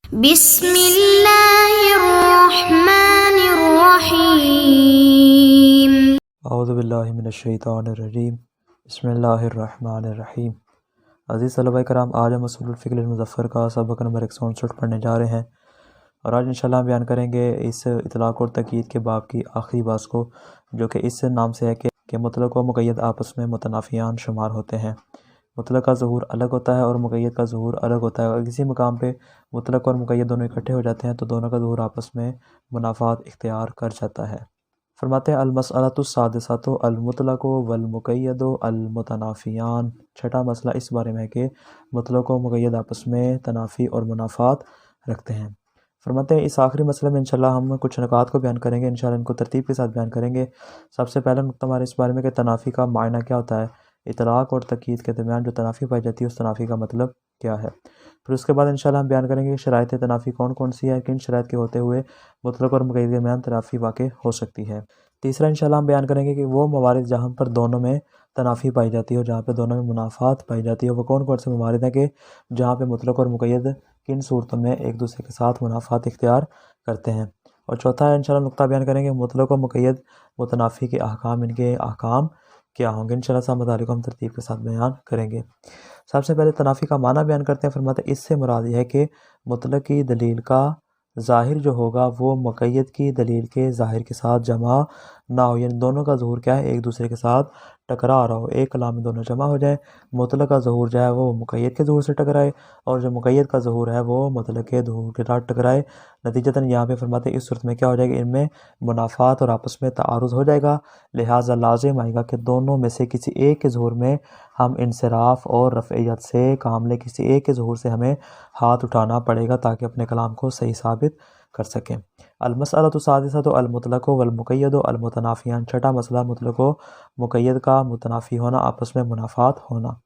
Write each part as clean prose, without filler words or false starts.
बिस्मिल्लाहिर्रहमानिर्रहीम। औज़ुबिल्लाहि मिनश्शैतानिर्रजीम। बिस्मिल्लाहिर्रहमानिर्रहीम। अज़ीज़ तलबा कराम, आज हम उसूलुल फ़िक़्ह मुज़फ़्फ़र का सबक नंबर 159 पढ़ने जा रहे हैं और आज इंशाल्लाह हम बयान करेंगे इस इतलाक़ और तक़यीद के बाब की आखिरी बात को, जो कि इस नाम से है कि मुतलक़ व मुक़य्यद आपस में मुतनाफ़ियान शुमार होते हैं। मुतलक़ का ज़ुहूर अलग होता है और मुक़य्यद का ज़ुहूर अलग होता है। अगर किसी मकाम पे मुतलक़ और मुक़य्यद दोनों इकट्ठे हो जाते हैं तो दोनों का ज़ुहूर आपस में मुनाफ़ात इख्तियार कर जाता है। फरमाते हैं अल-मसअलतु सादिसतु अल-मुतलक़ु वल-मुक़य्यदु अल-मुतनाफ़ियान। छठा मसला इस बारे में है कि मुतलक़ व मुक़य्यद आपस में तनाफ़ी और मुनाफ़ात रखते हैं। फरमाते हैं इस आखिरी मसले में इंशाल्लाह हम कुछ नुकात को बयान करेंगे, इंशाल्लाह इनको तरतीब के साथ बयान करेंगे। सबसे पहला नुक्ता हमारे इस बारे में कि तनाफ़ी का मायना क्या होता है, इतलाक़ और तक़यीद के दरमियान जो तनाफ़ी पाई जाती है उस तनाफ़ी का मतलब क्या है। फिर उसके बाद इंशाल्लाह हम बयान करेंगे कि शराइत तनाफ़ी कौन कौन सी है, किन शराइत के होते हुए मुतलक़ और मुक़य्यद के दरमियान तनाफ़ी वाक़ई हो सकती है। तीसरा इंशाल्लाह हम बयान करेंगे कि वो मवारिद जहाँ पर दोनों में तनाफ़ी पाई जाती है और जहाँ पे दोनों में मुनाफ़ात पाई जाती है वो कौन कौन से मवारिद हैं कि जहाँ पे मुतलक़ और मुक़य्यद किन सूरतों में एक दूसरे के साथ मुनाफ़ात इख्तियार करते हैं। और चौथा इंशाल्लाह नुक्ता बयान करेंगे मुतलक़ और मुक़य्यद मुतनाफ़ी के अहकाम, इनके अहकाम क्या होंगे। इंशाल्लाह सब मदारिक को हम तरतीब के साथ बयान करेंगे। सबसे पहले तनाफ़ी का माना बयान करते हैं। फरमाते हैं इससे मुराद यह है कि मुतलक़ की दलील का ज़ाहिर जो होगा वो मुक़य्यद की दलील के ज़ाहिर के साथ जमा ना हो, यानी दोनों का ज़ुहूर क्या है, एक दूसरे के साथ टकरा रहा हो, एक कलाम में दोनों जमा हो जाए। मुतलक़ का ज़ुहूर जो है वो मुक़य्यद के ज़ुहूर से टकराए और जो मुक़य्यद का ज़ुहूर है वो मुतलक़ के ज़ुहूर के साथ टकराए। नतीजतन यहाँ पे फरमाते हैं इस सूरत में क्या हो जाएगा, इनमें मुनाफ़ात और आपस में तारुज़ हो जाएगा। लिहाजा लाज़िम आएगा कि दोनों में से किसी एक के ज़ुहूर में हम इंसराफ़ और रफ़इयत से काम लें, किसी एक के ज़ुहूर से हमें हाथ उठाना पड़ेगा ताकि अपने कलाम को सही साबित कर सकें। अल-मसअलतु सादिसतु अल-मुतलक़ु वल-मुक़य्यदु अल-मुतनाफ़ियान। छठा मसला मुतलक़ व मुक़य्यद का मुतनाफ़ी होना, आपस में मुनाफ़ात होना।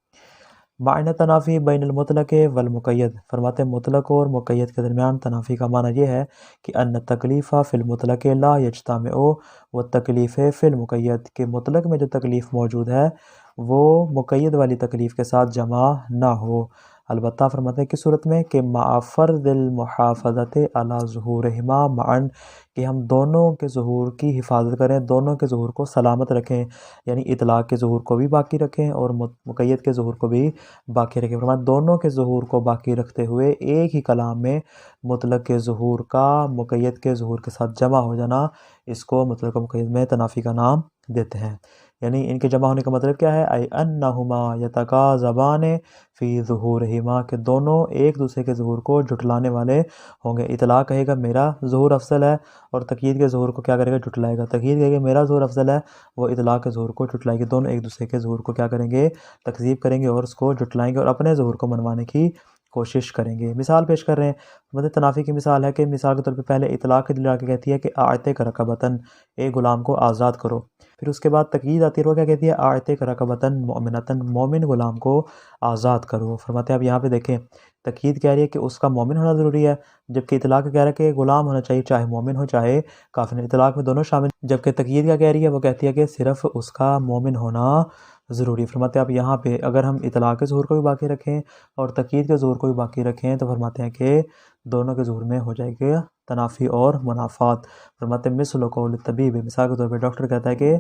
मायना तनाफ़ी बैनुल मुतलक़ वल मुक़य्यद। फरमाते हैं मुतलक़ और मुक़य्यद के दरमियान तनाफ़ी का माना यह है कि अन्न तकलीफ़ा फ़िल मुतलक़ ला यज्तमिउ व तकलीफ़ फ़िल मुक़य्यद, के मुतलक़ में जो तकलीफ़ मौजूद है वो मुक़य्यद वाली तकलीफ़ के साथ जमा ना हो। अलबत्ता फरमाते हैं किस सूरत में कि मअ फ़र्ज़िल मुहाफ़ज़ति अला ज़ुहूरिहिमा मअन, कि हम दोनों के ज़ुहूर की हिफाजत करें, दोनों के ज़ुहूर को सलामत रखें, यानी इतलाक़ के ज़ुहूर को भी बाकी रखें और मुक़य्यद के ज़ुहूर को भी बाकी रखें। फरमाया दोनों के ज़ुहूर को बाकी रखते हुए एक ही कलाम में मुतलक़ के ज़ुहूर का मुक़य्यद के ज़ुहूर के साथ जमा हो जाना, इसको मुतलक़ व मुक़य्यद में तनाफ़ी का नाम देते हैं। यानी इनके जमा होने का मतलब क्या है, आई अन्नहुमा यतकाज़बाने फ़ी ज़ुहूरिहिमा, के दोनों एक दूसरे के ज़ुहूर को झुटलाने वाले होंगे। इतलाक़ कहेगा मेरा ज़ुहूर अफ़ज़ल है और तक़यीद के ज़ुहूर को क्या करेगा, झुटलाएगा। तक़यीद कहेगा मेरा ज़ुहूर अफ़ज़ल है, वो इतलाक़ के ज़ुहूर को झुटलाएगी। दोनों एक दूसरे के ज़ुहूर को क्या करेंगे, तकज़ीब करेंगे और उसको झुटलाएंगे और अपने ज़ुहूर को मनवाने की कोशिश करेंगे। मिसाल पेश कर रहे हैं, मतलब तनाफ़ी की मिसाल है कि मिसाल के तौर पे पहले इतलाक़ की दलील आके कहती है कि आतिक़ रक़बतन, एक ग़ुलाम को आज़ाद करो। फिर उसके बाद तक़यीद आती है, वो क्या कहती है, आतिक़ रक़बतन मुमिनतन, मोमिन ग़ुलाम को आज़ाद करो। फरमाते हैं अब यहाँ पे देखें, तक़यीद कह रही है कि उसका मोमिन होना ज़रूरी है, जबकि इतलाक़ कह रहा है कि ग़ुलाम होना चाहिए, चाहे मोमिन हो चाहे काफ़िर। इतलाक़ में दोनों शामिल, जबकि तक़यीद क्या कह रही है, वो कहती है कि सिर्फ़ उसका मोमिन होना ज़रूरी। फरमाते हैं अब यहाँ पे अगर हम इतलाक़ के ज़ुहूर को भी बाकी रखें और तक़यीद के ज़ुहूर को भी बाकी रखें तो फरमाते हैं कि दोनों के ज़ुहूर में हो जाएगा तनाफ़ी और मुनाफ़ात। फरमाते हैं मिस्लु क़ौलि तबीब, मिसाल के तौर पे डॉक्टर कहता है कि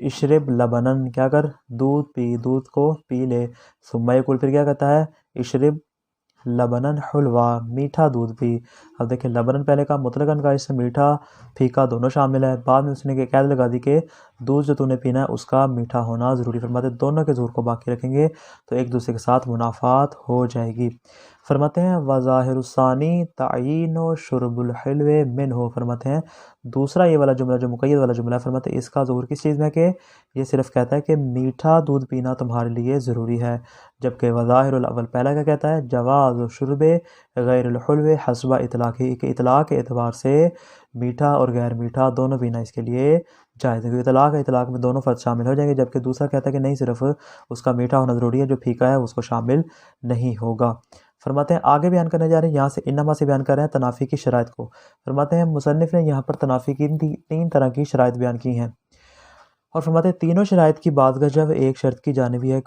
इशरब लबनन, क्या कर, दूध पी, दूध को पी ले। सुम्मा यक़ूल, फिर क्या कहता है, इशरब लबनन हुलवा, मीठा दूध पी। अब देखिए लबनन पहले का, मुतलक़न का, इसमें मीठा फीका दोनों शामिल है। बाद में उसने कैद लगा दी कि दूध जो तूने पीना है उसका मीठा होना ज़रूरी। फरमाते दोनों के ज़ुहूर को बाकी रखेंगे तो एक दूसरे के साथ मुनाफ़ात हो जाएगी। फरमाते हैं वज़ाहिरुस्सानी तअयीनु शुर्बुल हिल्व मिन्हु। फरमाते हैं दूसरा ये वाला जुमला जो मुक़य्यद वाला जुमला है, फरमाते हैं इसका ज़ुहूर किस चीज़ में है कि ये सिर्फ़ कहता है कि मीठा दूध पीना तुम्हारे लिए ज़रूरी है, जबकि वज़ाहिरुल अव्वल पहला क्या कहता है, जवाज़ु शुर्बे गैरुल हुल्व हस्बा इतलाक़ी, के इतलाक़ के एतबार से मीठा और गैर मीठा दोनों पीना इसके लिए जायज़ है। इतलाक़ है, इतलाक़ में दोनों फ़र्ज़ शामिल हो जाएंगे, जबकि दूसरा कहता है कि नहीं सिर्फ़ उसका मीठा होना ज़रूरी है, जो फीका है उसको शामिल नहीं होगा। फरमाते हैं आगे बयान करने जा रहे हैं, यहाँ से इन्नमा से बयान कर रहे हैं तनाफ़ी की शराइत को। फरमाते हैं मुसन्निफ़ ने यहाँ पर तनाफ़ी की तीन तरह की शराइत बयान की हैं और फरमाते हैं तीनों शराइत की बाज़ जब एक शर्त की जानिब है,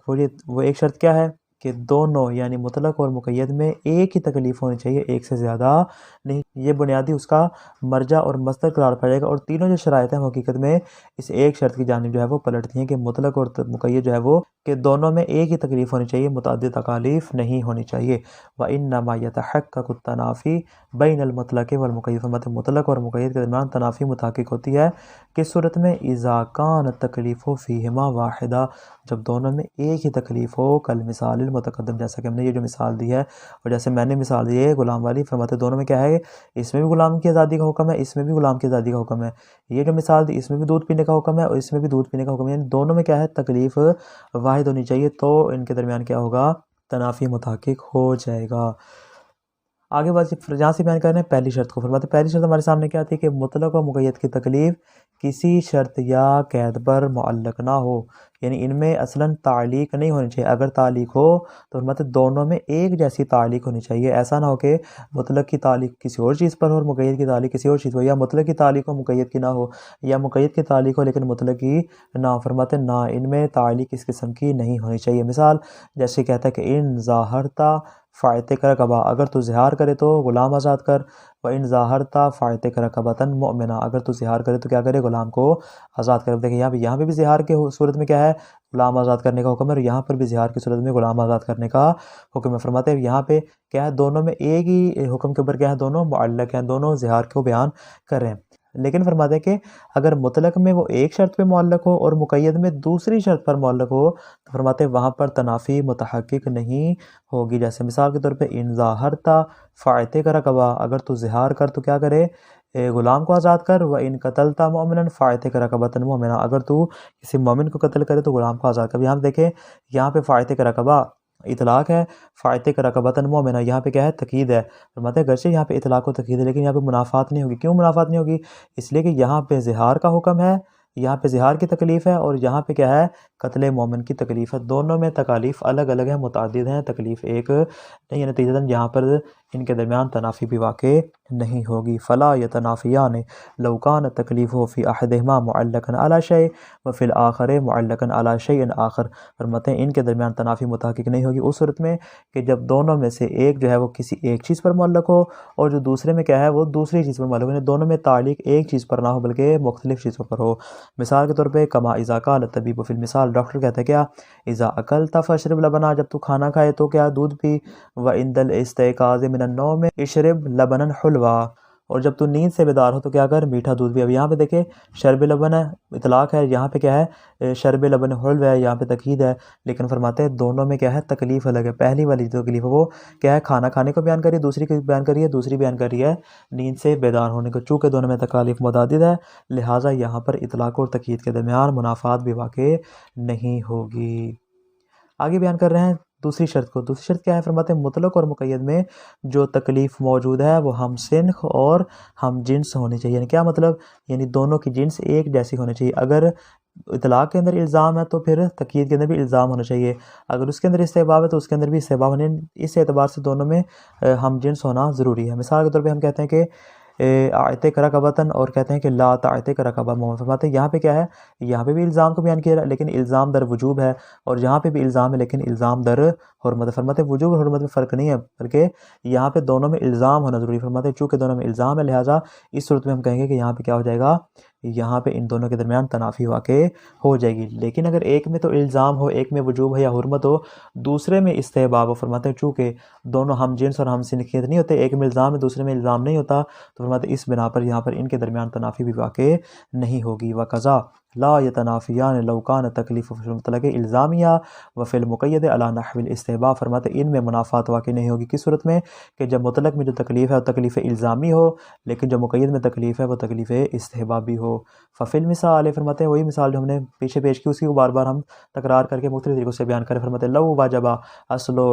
वो एक शर्त क्या है कि दोनों यानी मुतलक और मुक़य्यद में एक ही तकलीफ़ होनी चाहिए, एक से ज़्यादा नहीं। ये बुनियादी उसका मर्जा और मस्दर करार पड़ेगा। और तीनों जो शराइत हैं हकीकत में इस एक शर्त की जानिब जो है वो पलटती हैं कि मुतलक और मुक़य्यद जो है वो कि दोनों में एक ही तकलीफ़ होनी चाहिए, मुतअद्दिद तकालीफ़ नहीं होनी चाहिए। व इन्नमा यतहक्ककु तनाफ़ी बैनल मुतलक़ वल मुक़य्यद, मतलब मुतलक और मुक़य्यद के दरमियान तनाफ़ी मुतहक्किक होती है किस सूरत में? इज़ा कानत तकलीफ़ु फ़ीहिमा वाहिदा, जब दोनों में एक ही तकलीफ़ हो। कल मिसालिल मुतक़द्दम, जैसा कि हमने ये जो मिसाल दी है और जैसे मैंने मिसाल दी है गुलाम वाली, फरमाते दोनों में क्या है, इसमें भी गुलाम की आज़ादी का हुक्म है, इसमें भी गुलाम की आज़ादी का हुक्म है। ये जो मिसाल दी इसमें भी दूध पीने का हुक्म है और इसमें भी दूध पीने का हुक्म है, यानी दोनों में क्या है, तकलीफ़ वाहिद होनी चाहिए, तो इनके दरमियान क्या होगा, तनाफ़ी मुतहक्किक हो जाएगा। आगे बात जहाँ से बयान कर रहे हैं पहली शर्त को, फरमाते पहली शर्त हमारे सामने क्या थी कि मुतलक और मुक़य्यद की तकलीफ़ किसी शर्त या कैद पर मुअल्लक ना हो, यानी इनमें असलन तालीक नहीं होनी चाहिए। अगर तालीक हो तो फरमाते दोनों में एक जैसी तालीक होनी चाहिए। ऐसा ना हो कि मुतलक की तालीक किसी और चीज़ पर हो और मुक़य्यद की तालीक किसी और चीज़ पर, या मुतलक की तालीक हो मुक़य्यद की ना हो, या मुक़य्यद की तालीक हो लेकिन मुतलक की ना हो। फरमाते ना, इनमें तालीक इस किस्म की नहीं होनी चाहिए। मिसाल जैसे कहता है कि इन ज़ाहरता फ़ायते कर कबा, अगर तू ज़िहार करे तो ग़ुलाम आज़ाद कर। व इन ज़ाहरता फ़ायते कर कबतन मुमिना, अगर तू ज़िहार करे तो क्या करे, ग़ुलाम को आज़ाद कर। देखिए यहाँ पे भी ज़िहार के सूरत में क्या है, ग़ुलाम आज़ाद करने का हुक्म है, और यहाँ पर भी ज़िहार की सूरत में ग़ुलाम आज़ाद करने का हुक्म है। फरमाते हैं यहाँ पे क्या है, दोनों में एक ही हुक्म के ऊपर क्या है, दोनों मुअल्लक हैं, दोनों ज़िहार को बयान कर रहे हैं। लेकिन फरमाते हैं कि अगर मुतलक में वो एक शर्त पे मुअल्लक हो और मुक़य्यद में दूसरी शर्त पर मुअल्लक हो, तो फरमाते हैं वहाँ पर तनाफ़ी मुतहक्किक नहीं होगी। जैसे मिसाल के तौर पे इन ज़ाहरता फ़ायते कर रकबा, अगर तू ज़िहार कर तो क्या करे, ग़ुलाम को आज़ाद कर। व इन कतलता मोमिनन फ़ायते कर रकबतन मोमिना, अगर तू किसी मोमिन को कत्ल करे तो ग़ुलाम को आज़ाद कर। यहाँ पे देखें, यहाँ पे फ़ायते कर रकबा इतलाक़ है, फ़ायते कर रकबतन मोमिना यहाँ पे क्या है, तकीद है। फरमाते हैं गर्चे यहाँ पे इतलाक़ व तकीद है, लेकिन यहाँ पे मुनाफ़ात नहीं होगी। क्यों मुनाफ़ात नहीं होगी? इसलिए कि यहाँ पे ज़िहार का हुक्म है, यहाँ पे ज़िहार की तकलीफ़ है, और यहाँ पे क्या है, कत्ल मोमिन की तकलीफ़ है। दोनों में तकालीफ़ अलग अलग हैं, मुतअद्दिद हैं, तकलीफ़ एक नहीं है। नतीजतन यहाँ पर इनके दरमियान तनाफ़ी भी वाक़ई नहीं होगी। फ़ला यतनाफ़ियान लौ कान तकलीफ़ुहु फ़ी अहदिहिमा मुअल्लक़न अला शै व फ़िल आख़िर मुअल्लक़न अला शैइन आख़र, फरमाते हैं इनके दरमियान तनाफ़ी मुतहक्किक नहीं होगी उस सूरत में कि जब दोनों में से एक जो है वो किसी एक चीज़ पर मुअल्लक़ हो और जो दूसरे में क्या है वो दूसरी चीज़ पर मुअल्लक़ हो, दोनों में तालीक एक चीज़ पर ना हो बल्कि मुख्तलिफ़ चीज़ों पर हो। मिसाल के तौर पे कमा इज़ा क़ाल तबीब फ़िल मिसाल, डॉक्टर कहता है क्या, इज़ा अकलता फ़शरब लबना, जब तू खाना खाए तो क्या, दूध पी। व इंदल इस्तिक़ाज़ मिनन नौम इशरब लबनन हुलवा, और जब तू नींद से बेदार हो तो क्या कर, मीठा दूध पी। अब यहाँ पे देखे शरब लबन है, इतलाक़ है, यहाँ पे क्या है, शरब लबन हुल्व है, यहाँ पे तकीद है। लेकिन फरमाते हैं दोनों में क्या है, तकलीफ़ अलग है। पहली वाली जो तकलीफ़ है वो क्या है, खाना खाने को बयान करिए, दूसरी को बयान करिए, दूसरी बयान करी है नींद से बेदार होने को। चूँकि दोनों में तकालीफ़ मुतअद्दिद है, लिहाजा यहाँ पर इतलाक़ और तकीद के दरमियान मुनाफ़ात भी वाक़ई नहीं होगी। आगे बयान कर रहे हैं दूसरी शर्त को। दूसरी शर्त क्या है, फरमाते हैं मुतलक और मुक़य्यद में जो तकलीफ़ मौजूद है वो हम सिन्ख और हम जिन्स होनी चाहिए। यानी क्या मतलब, यानी दोनों की जिन्स एक जैसी होनी चाहिए। अगर इतलाक़ के अंदर इल्ज़ाम है तो फिर तकीद के अंदर भी इल्ज़ाम होना चाहिए। अगर उसके अंदर इस्तेहबाब है तो उसके अंदर भी इस्तेहबाब होने, इस एतबार से दोनों में हम जिन्स होना ज़रूरी है। मिसाल के तौर पर हम कहते हैं कि आयते करा कबतन और कहते हैं कि ला तायते करा कबा मोहम्मद, फरमाते हैं यहाँ पे क्या है, यहाँ पे भी इल्ज़ाम को बयान किया है लेकिन इल्ज़ाम दर वजूब है, और यहाँ पे भी इल्ज़ाम है लेकिन इल्ज़ाम दर हुर्मत। फरमाते हैं वजूब और हुर्मत में फ़र्क नहीं है बल्कि यहाँ पे दोनों में इल्ज़ाम होना ज़रूरी। फरमाते हैं चूँकि दोनों में इल्ज़ाम है लिहाजा इस सूरत में हम कहेंगे कि यहाँ पे क्या हो जाएगा, यहाँ पे इन दोनों के दरमियान तनाफ़ी वाक़ई हो जाएगी। लेकिन अगर एक में तो इल्ज़ाम हो, एक में वजूब है या हुर्मत हो, दूसरे में इस्तेहबाब हो, फरमाते हैं चूँकि दोनों हम जिन्स और हम सिनखियत नहीं होते, एक में इल्ज़ाम है दूसरे में इल्ज़ाम नहीं होता, तो फरमाते इस बिना पर यहाँ पर इनके दरमियान तनाफ़ी भी वाक़ई नहीं होगी। वक़ज़ा ला यतनाफ़ियान लौ कान तकलीफ़ फ़िल मुतलक़ इल्ज़ामिया व फ़िल मुक़य्यद अला नहविल इस्तिहबाब, फरमाते इनमें मुनाफ़ात वाक़ई नहीं होगी किस सूरत में कि जब मुतलक़ में जो तकलीफ़ है वो तकलीफ़ इल्ज़ामी हो, लेकिन जो मुक़य्यद में तकलीफ़ है वो तकलीफ़ इस्तिहबाबी हो। फ़िल मिसाल, फरमाते हैं वही मिसाल जो हमने पीछे पेश की उसी को बार बार हम तकरार करके मुख्तलिफ़ तरीक़ों से बयान करें। फरमाते लौ वजबा अस्लो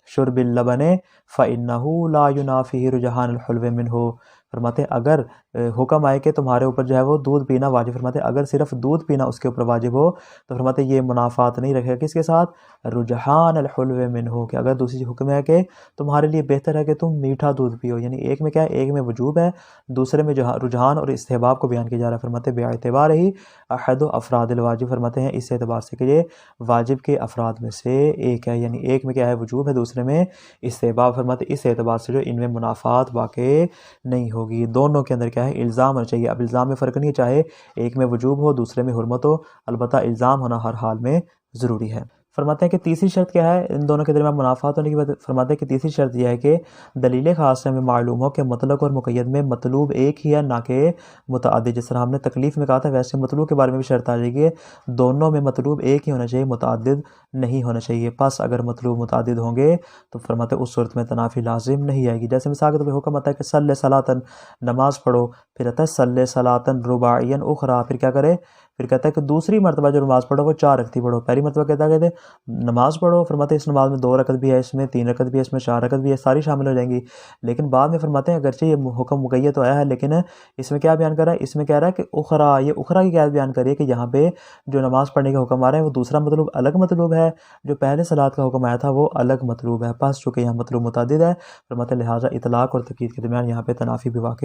शुर्बिल लबने फ़इन्नहु ला युनाफ़िहि रुजहानुल हुल्व मिन्हु, फरमाते हैं अगर हुक्म आए कि तुम्हारे ऊपर जो है वो दूध पीना वाजिब, फरमाते हैं अगर सिर्फ दूध पीना उसके ऊपर वाजिब हो तो फरमाते ये मुनाफात नहीं रखेगा किसके साथ, रुजहान अल हुल्व मिन्हु, कि अगर दूसरी हुक्म है कि तुम्हारे लिए बेहतर है कि तुम मीठा दूध पियो, यानी एक में क्या है, एक में वजूब है, दूसरे में जो रुझान और इस्तेहबाब को बयान किया जा रहा है। फरमाते बेअतबार ही अहद अफरादिल वाजिब, फरमाते हैं इस एतबार से कि ये वाजिब के अफराद में से एक है, यानी एक में क्या है वजूब है, दूसरे में इस्तेहबाब। फरमाते इस एतबार से जो इनमें मुनाफात वाक़ नहीं होगी, दोनों के अंदर क्या है इल्ज़ाम होना चाहिए। अब इल्ज़ाम में फ़र्क नहीं है, चाहे एक में वजूब हो दूसरे में हुर्मत हो, अलबत्ता इल्ज़ाम होना हर हाल में ज़रूरी है। फरमाते हैं कि तीसरी शर्त क्या है इन दोनों के दरमियान मुनाफात होने की बात, फरमाते हैं कि तीसरी शर्त यह है कि दलील ख़ास से हमें मालूम हो कि मुतलक और मुक़य्यद में मतलूब एक ही है, ना कि मुतअद्दिद। जिस तरह हमने तकलीफ़ में कहा था वैसे मतलूब के बारे में भी शर्त आ जाएगी, दोनों में मतलूब एक ही होना चाहिए, मुतअद्दिद नहीं होना चाहिए। बस अगर मतलूब मुतअद्दिद होंगे तो फरमाते उस सूरत में तनाफ़ी लाजिम नहीं आएगी। जैसे मिसाल के तौर पर हुक्म आता है कि सल्ले सलातन, नमाज़ पढ़ो, फिर आता है सल्ले सलातन रुबाइयन उखरा, फिर क्या करे, फिर कहता है कि दूसरी मरतबा जो नमाज़ पढ़ो वो 4 रकती पढ़ो। पहली मरतबा कहते नमाज़ पढ़ो, फरमाते हैं इस नमाज में 2 रकत भी है, इसमें 3 रकत भी है, इसमें 4 रकत भी है, सारी शामिल हो जाएंगी। लेकिन बाद में फरमाते हैं अगरचे ये हुक्म मुक़य्यद तो आया है, लेकिन इसमें क्या बयान कर रहा है, इसमें कह रहा है कि उखरा, ये उखरा की क्या बयान करिए कि यहाँ पे जो नमाज़ पढ़ने का हुक्म आ रहा है वो दूसरा मतलूब अलग मतलूब है, जो पहले सलात का हुक्म आया था वो अलग मतलूब है। बस चूँकि यहाँ मतलूब मुतअद्दिद है, फरमाते हैं लिहाजा इतलाक़ और तकीद के दरमियान यहाँ पे तनाफ़ी भी वाक़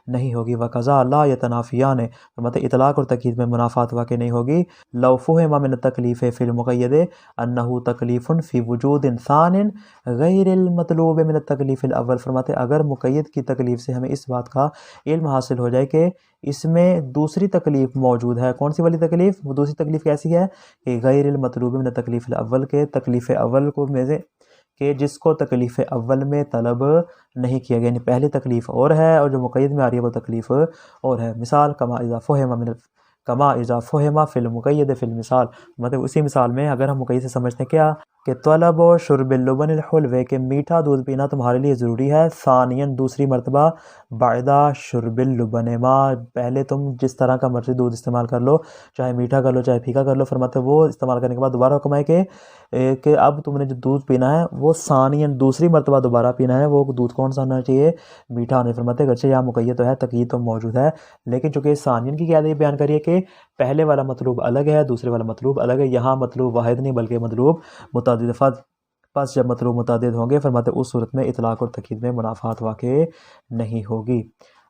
नहीं होगी। वक़ज़ा ला यतनाफ़ियान, फरमाते इतलाक़ और तकीद में मुनाफ़ात वाक़ नहीं होगी। लौ फ़ुहिमा मिन तकलीफ़ फ़िल मुक़य्यद अन्नहु तकलीफ़ुन फ़ी वजूदिन सानिन गैरिल मतलूब मिन तकलीफ़िल अव्वल, फरमाते अगर मुक़य्यद की तकलीफ़ से हमें इस बात का इल्म हासिल हो जाए कि इसमें दूसरी तकलीफ़ मौजूद है, कौन सी वाली तकलीफ़, वो दूसरी तकलीफ़ कैसी है कि गैरिल मतलूब मिन तकलीफ़िल अव्वल, के तकलीफ़ अव्वल को में से कि जिसको तकलीफ़ अव्वल में तलब नहीं किया गया, यानी पहली तकलीफ़ और है और जो मुक़य्यद में आ रही है वो तकलीफ़ और है। मिसाल कमा इज़ा फ़ुहिमा फ़िल मुक़य्यद फ़िल मिसाल, मतलब उसी मिसाल में अगर हम मुक़य्यद से समझते हैं क्या कि तलब व शुर्बिल लुबनिल हुल्व, के मीठा दूध पीना तुम्हारे लिए ज़रूरी है, सानियन दूसरी मरतबा बायदा शुर्बिल लुबन मा, पहले तुम जिस तरह का मर्ज़ी दूध इस्तेमाल कर लो, चाहे मीठा कर लो चाहे फीका कर लो, फरमाते वो इस्तेमाल करने के बाद दोबारा हुक्म है कि अब तुमने जो दूध पीना है वो सानियन दूसरी मरतबा दोबारा पीना है, वो दूध कौन सा होना चाहिए, मीठा होना। फरमाते अगरचे यहाँ मुक़य्यद तो है, तक़यीद तो मौजूद है, लेकिन चूँकि सानियन की क्या बयान करिए कि पहले वाला मतलूब अलग है दूसरे वाला मतलूब अलग है, यहाँ मतलूब वाहिद नहीं बल्कि मतलूब मुतअद्दिद। बस जब मतलूब मुतअद्दिद होंगे फरमाते उस सूरत में इतलाक़ और तक़यीद में मुनाफ़ात वाक़ नहीं होगी।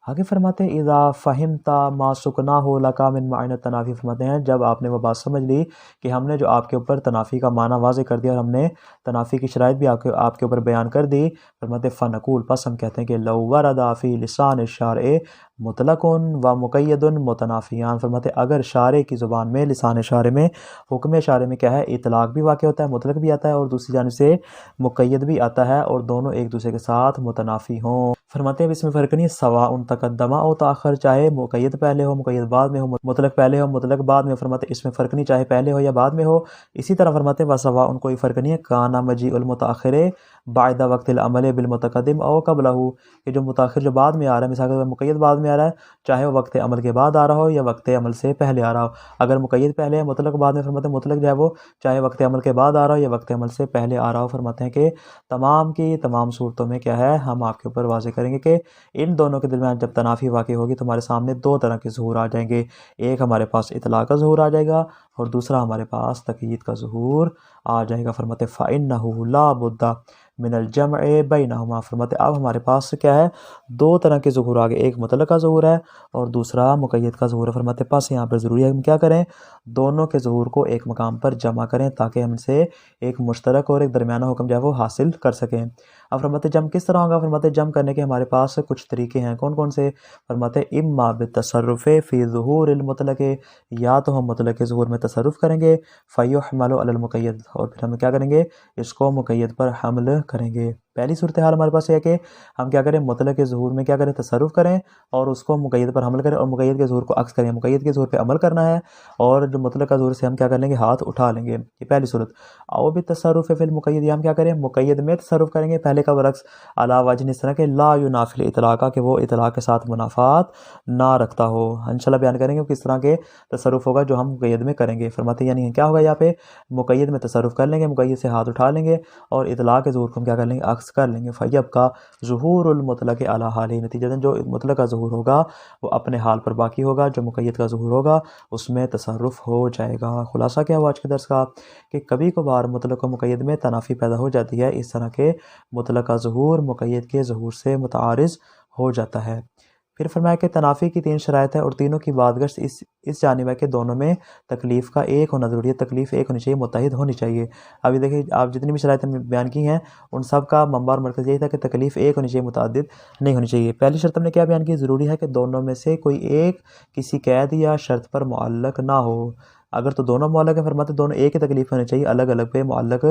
आगे फरमाते हैं इज़ा फ़हिमता मा सुकना हो लका मिन मायन तनाफ़ी, फरमाते हैं जब आपने वो बात समझ ली कि हमने जो आपके ऊपर तनाफ़ी का माना वाज़े कर दिया और हमने तनाफ़ी की शराइत भी आपके ऊपर बयान कर दी, फरमाते फ़नक़ूल, बस हम कहते हैं कि लौ वरदा फ़ी लिसान शारे मुतलकुन व मुक़य्यदुन मुतनाफ़ियान, फरमाते अगर शारे की ज़ुबान में लिसान शारे में हुक्म शारे में क्या है इतलाक़ भी वाक़ होता है, मुतलक भी आता है और दूसरी जानिब से मुक़य्यद भी आता है और दोनों एक दूसरे के साथ मुतनाफ़ी हों। फरमाते हैं अब इसमें फ़र्क नहीं, सवा उन तक़द्दमा और ताख़र, चाहे मुक़य्यद पहले हो मुक़य्यद बाद में हो, मुतलक पहले हो मुतलक बाद में हो, फरमाते इसमें फ़र्क नहीं चाहे पहले हो या बाद में हो। इसी तरह फरमाते व सवा उन कोई फ़र्क नहीं है काना मजीउल मुताख़िर बायदा वक़्तिल अमल बिल मुतक़द्दिम औ क़ब्लहू, कि जो मुताख़िर जो बाद में आ रहा है, मिसाल के मुक़य्यद बाद में आ रहा है, चाहे वो वक्त अमल के बाद आ रहा हो या वक्त अमल से पहले आ रहा हो। अगर मुक़य्यद पहले है मुतलक बाद में, फरमाते मुतलक जो है वो चाहे वक्त अमल के बाद आ रहा हो या वक्त अमल से पहले आ रहा हो। फरमाते हैं कि तमाम की तमाम सूरतों में क्या है हम आपके ऊपर वाज़े करेंगे कि इन दोनों के दरमियान जब तनाफ़ी वाक़ होगी तुम्हारे सामने दो तरह के ज़हूर आ जाएंगे, एक हमारे पास इतलाक़ का ज़हूर आ जाएगा और दूसरा हमारे पास तक़यीद का ज़हूर आ जाएगा। फरमाते फ़इन्नहु ला बुद्दा मिनल जमअ बैनहुमा, फरमाते अब हमारे पास क्या है दो तरह के ज़हूर आ गए, एक मुतलक का ज़हूर है और दूसरा मुक़य्यद का ज़हूर है। फरमाते पास यहाँ पर ज़रूरी है हम क्या करें, दोनों के ज़हूर को एक मकाम पर जमा करें ताकि हमसे एक मुश्तरक और एक दरमियाना हुक्म जो है वो हासिल कर सकें। अब फरमाते जम किस तरह होगा, फरमाते जम करने के हमारे पास कुछ तरीके हैं, कौन कौन से, फरमाते इम्मा बितसर्रुफ़ फ़ी ज़ुहूरिल मुतलक, या तो हम मुतलक के ज़हूर में तसर्रुफ़ करेंगे, फ़युहमलु अलल मुक़य्यद, और फिर हम क्या करेंगे इसको मुक़य्यद पर हमल करेंगे। पहली सूरत हाल हमारे पास है कि हम क्या करें मुतलक के ज़हूर में क्या करें तसर्रुफ़ करें और उसको मुक़य्यद पर हमल करें और मुक़य्यद के ज़हूर को अक्स करें, मुक़य्यद के ज़हूर पे अमल करना है और जो मुतलक का ज़हूर से हम क्या कर लेंगे हाथ उठा लेंगे, ये पहली सूरत। आओ भी तसर्रुफ़ फ़िल मुक़य्यद, हम क्या करें मुक़य्यद में तसर्रुफ़ करेंगे, पहले का बरक्स अला वजह इस तरह के ला युनाफ़िल इतलाक़ा, के वो इतलाक़ के साथ मुनाफ़ात ना रखता हो। इंशाल्लाह बयान करेंगे किस तरह के तसर्रुफ़ होगा जो हम मुक़य्यद में करेंगे। फरमाते यानी क्या होगा यहाँ पे मुक़य्यद में तसर्रुफ़ कर लेंगे, मुक़य्यद से हाथ उठा लेंगे और इतलाक़ के ज़हूर को हम क्या कर लेंगे अक्स कर लेंगे। फ़यब का ज़ुहूरुल मुतलक़ अला हालिही, नतीजतन जो मुतलक़ का ज़ुहूर होगा वो अपने हाल पर बाकी होगा, जो मुक़य्यद का ज़ुहूर होगा उसमें तसर्रुफ़ हो जाएगा। खुलासा क्या हुआ आज के दर्स का कि कभी कभार मुतलक़ व मुक़य्यद में तनाफ़ी पैदा हो जाती है। इस तरह के मुतलक़ का ज़ुहूर मुक़य्यद के ज़ुहूर से मुतारिज़ हो जाता है। फिर फरमाया कि तनाफ़ी की 3 शराइत है और तीनों की बादगश्त इस जानिब है कि दोनों में तकलीफ़ का एक होना ज़रूरी है, तकलीफ़ एक होनी चाहिए, मुत्तहिद होनी चाहिए। अभी देखिए आप जितनी भी शराइतें बयान की हैं उन सब का मंबा और मरकज़ यही था कि तकलीफ़ एक होनी चाहिए, मुतअद्दिद नहीं होनी चाहिए। पहली शर्त हमने क्या बयान की, ज़रूरी है कि दोनों में से कोई एक किसी कैद या शर्त पर मुअल्लक़ ना हो। अगर तो दोनों मुअल्लक़ हैं, फरमाते दोनों एक ही तकलीफ़ होनी चाहिए, अलग अलग पे मुअल्लक़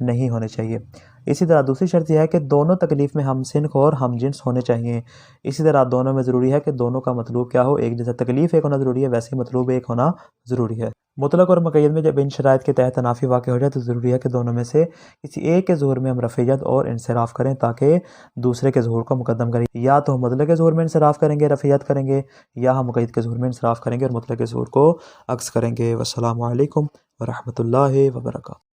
नहीं होने चाहिए। इसी तरह दूसरी शर्त यह है कि दोनों तकलीफ़ में हम सिनख और हम जिन्स होने चाहिए। इसी तरह दोनों में ज़रूरी है कि दोनों का मतलूब क्या हो, एक जैसा तकलीफ़ एक होना ज़रूरी है, वैसे ही मतलूब एक होना ज़रूरी है। मुतलक़ और मुक़य्यद में जब इन शराइत के तहत तनाफ़ी वाक़ हो जाए तो ज़रूरी है कि दोनों में से किसी एक के ज़ुहूर में हम रफ़ियत और इंसराफ़ करें ताकि दूसरे के ज़ुहूर को मुक़द्दम करें। या तो हम मुतलक़ के ज़ुहूर में इंसराफ़ करेंगे, रफ़ियत करेंगे, या हम मुक़य्यद के ज़ुहूर में इंसराफ़ करेंगे और मुतलक़ के ज़ुहूर को अक्स करेंगे। वस्सलामु अलैकुम व रहमतुल्लाहि व बरकातुहू।